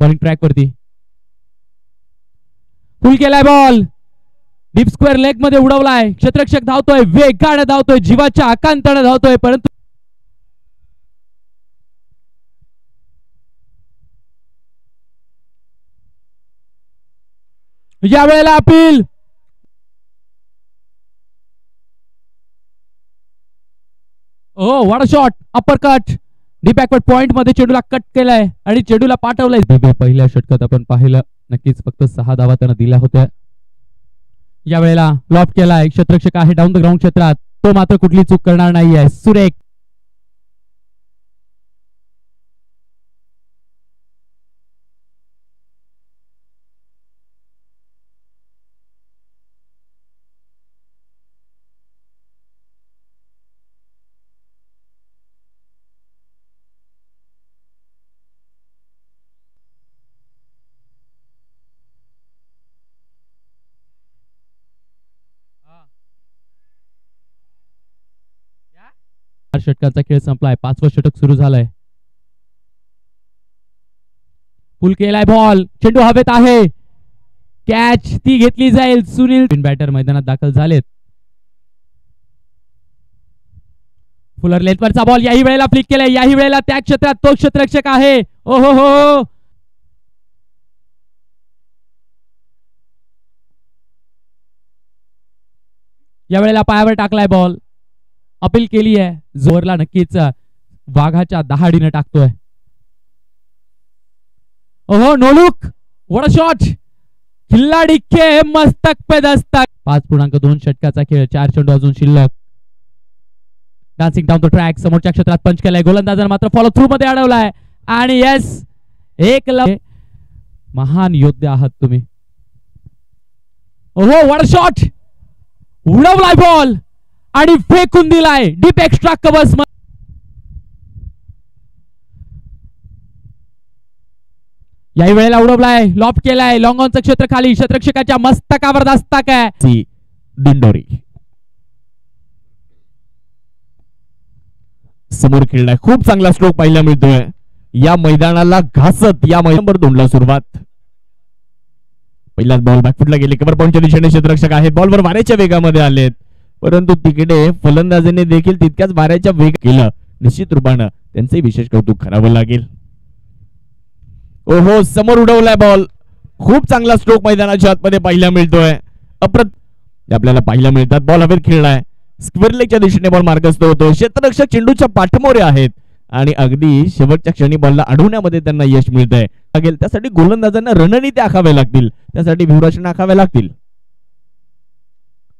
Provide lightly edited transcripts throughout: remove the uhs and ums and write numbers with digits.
Bowling track वरती फुल केलाय ball, deep square leg मध्ये उडवलाय, क्षेत्ररक्षक धावतोय, वेगाने धावतोय, जीवाच्या आकांताने धावतोय, परंतु या वेळेला appeal. Oh what a shot, upper cut, deep backward point मध्ये चेंडूला कट केलाय आणि चेंडूला पाठवलंय. पहिल्या षटकात आपण पाहिलं नक्कीच फक्त 6 धावा त्यानं दिल्या होत्या. या वेळेला लॉफ्ट केलाय, क्षेत्ररक्षक आहे डाऊन द ग्राउंड क्षेत्रात, तो मात्र कुठली चूक करणार नाहीये. सुरेख षटकाचा खेळ संपलाय, 5वं षटक सुरू झालंय. फुल केलाय बॉल, चेंडू हवेत आहे, कॅच ती घेतली जाईल. सुनील बॅटर मैदानात दाखल झालेत. फुलर लेथवरचा बॉल याही वेळेला फ्लिक केलाय, याही वेळेला त्या क्षेत्रात तो क्षेत्ररक्षक आहे. ओ हो हो, या वेळेला पायावर टाकलाय बॉल, अपील केली आहे. जोरला नक्कीच वाघाच्या दहाडीने टाकतोय. ओहो no look, what a shot, खिल्लाडी के मस्तक पे दस्तक. 5.2 षटकाचा खेळ, 4 चेंडू अजून शिल्लक. डान्सिंग डाऊन द ट्रॅक, समोरच्या क्षेत्रात पंच केलाय, गोलंदाजाने मात्र फॉलो थ्रू मध्ये अडवलाय आणि येस, एक महान योद्धे आहात तुम्ही. ओहो व्हाट अ शॉट, उडवलाय बॉल आणि फेकून दिलाय डीप एक्स्ट्रा कव्हर्स. याही वेळेला उडवलाय, लॉफ्ट केलाय, लॉंग ऑनचं क्षेत्र खाली, क्षेत्ररक्षकाच्या मस्तकावर दस्तक आहे. दिंडोरी समोर खेळलाय, खूप चांगला स्ट्रोक पाहायला मिळतोय. या मैदानाला घासत या नंबर 2 ला सुरुवात. पहिलाच बॉल बॅकफुटला गेले, कव्हर पॉइंटच्या दिशेने क्षेत्ररक्षक आहेत, बॉलवर वाऱ्याच्या वेगामध्ये आलेत, परंतु तिकडे फलंदाजाने देखील तितक्याच वाऱ्याच्या वेग केलं. निश्चित रूपानं त्यांचे विशेष कौतुक करावं लागेल. ओहो समोर उडवलाय बॉल, खूप चांगला स्ट्रोक मैदानाच्या आतमध्ये पाहायला मिळतोय. आपल्याला पाहायला मिळतात, बॉल हवेत खेळलाय, स्क्वेअर लेगच्या दिशेने बॉल मार्गस्थ होतो. क्षेत्ररक्षक चेंडूच्या पाठमोरे आहेत आणि अगदी शेवटच्या क्षणी बॉलला अडवण्यामध्ये त्यांना यश मिळतंय. त्यासाठी गोलंदाजांना रणनीती आखाव्या लागतील, त्यासाठी व्यूहरचना आखाव्या लागतील.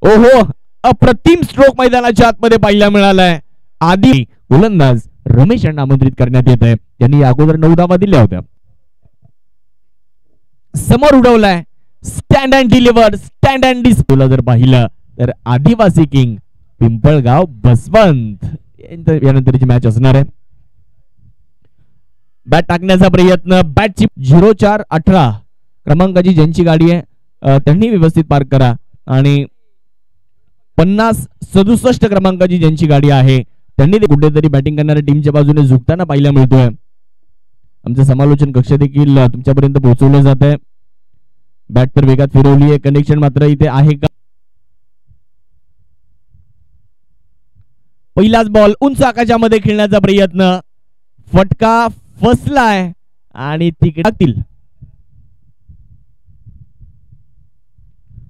ओहो अप्रतिम स्ट्रोक मैदानाच्या आतमध्ये पाहायला मिळालाय. आधी गोलंदाज रमेश यांना आमंत्रित करण्यात येत आहे, त्यांनी अगोदर 9 धावा दिल्या होत्या. समोर उडवलाय, stand and deliver, stand and डिस्पोला जर पाहिलं तर आदिवासी किंग पिंपळगाव बसवंत यानंतरची मॅच असणार आहे. बॅट टाकण्याचा प्रयत्न, बॅटची 0418 क्रमांकाची ज्यांची गाडी आहे त्यांनी व्यवस्थित पार्क करा आणि 5067 क्रमांकाची ज्यांची गाडी आहे त्यांनी कुठेतरी बॅटिंग करणाऱ्या टीमच्या बाजूने झुकताना पाहायला मिळतोय. आमचं समालोचन कक्ष देखील तुमच्यापर्यंत पोहोचवलं जात आहे. बॅट तर वेगात फिरवली आहे, कनेक्शन मात्र इथे आहे का? पहिलाच बॉल उंच आकाशामध्ये खेळण्याचा प्रयत्न, फटका फसलाय आणि तिकडे टाकतील.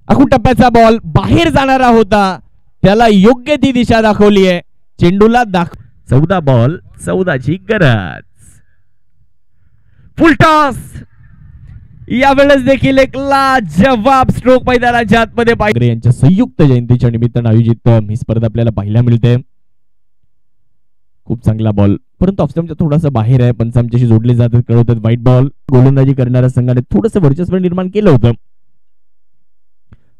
आखू टप्प्याचा बॉल बाहेर जाणारा होता, त्याला योग्य ती दिशा दाखवली आहे. चेंडूला 14 बॉल 14ची गरज. फुल टॉस, यावेळेस देखील एक लाजवाब स्ट्रोक मैदानाच्या आतमध्ये पाहिजे. यांच्या संयुक्त जयंतीच्या निमित्तानं आयोजित ही स्पर्धा आपल्याला पाहायला मिळते. खूप चांगला बॉल, परंतु ऑफस्टंपच्या थोडासा बाहेर आहे. पंच आमच्याशी जोडले जातात, कळवतात व्हाईट बॉल. गोलंदाजी करणाऱ्या संघाने थोडंसं वर्चस्व निर्माण केलं होतं.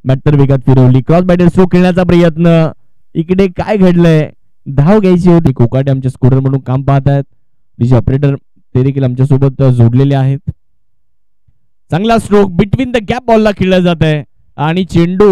बॅट तर वेगात फिरवली, क्रॉस बॅटर स्ट्रोक खेळण्याचा प्रयत्न. इकडे काय घडलंय, धाव घ्यायची होती. कोकाटे आमच्या स्कोरर म्हणून काम पाहत आहेत. डिजी ऑपरेटर ते देखील आमच्या सोबत जोडलेले आहेत. चांगला स्ट्रोक बिटवीन द गॅप बॉलला खेळला जात आहे आणि चेंडू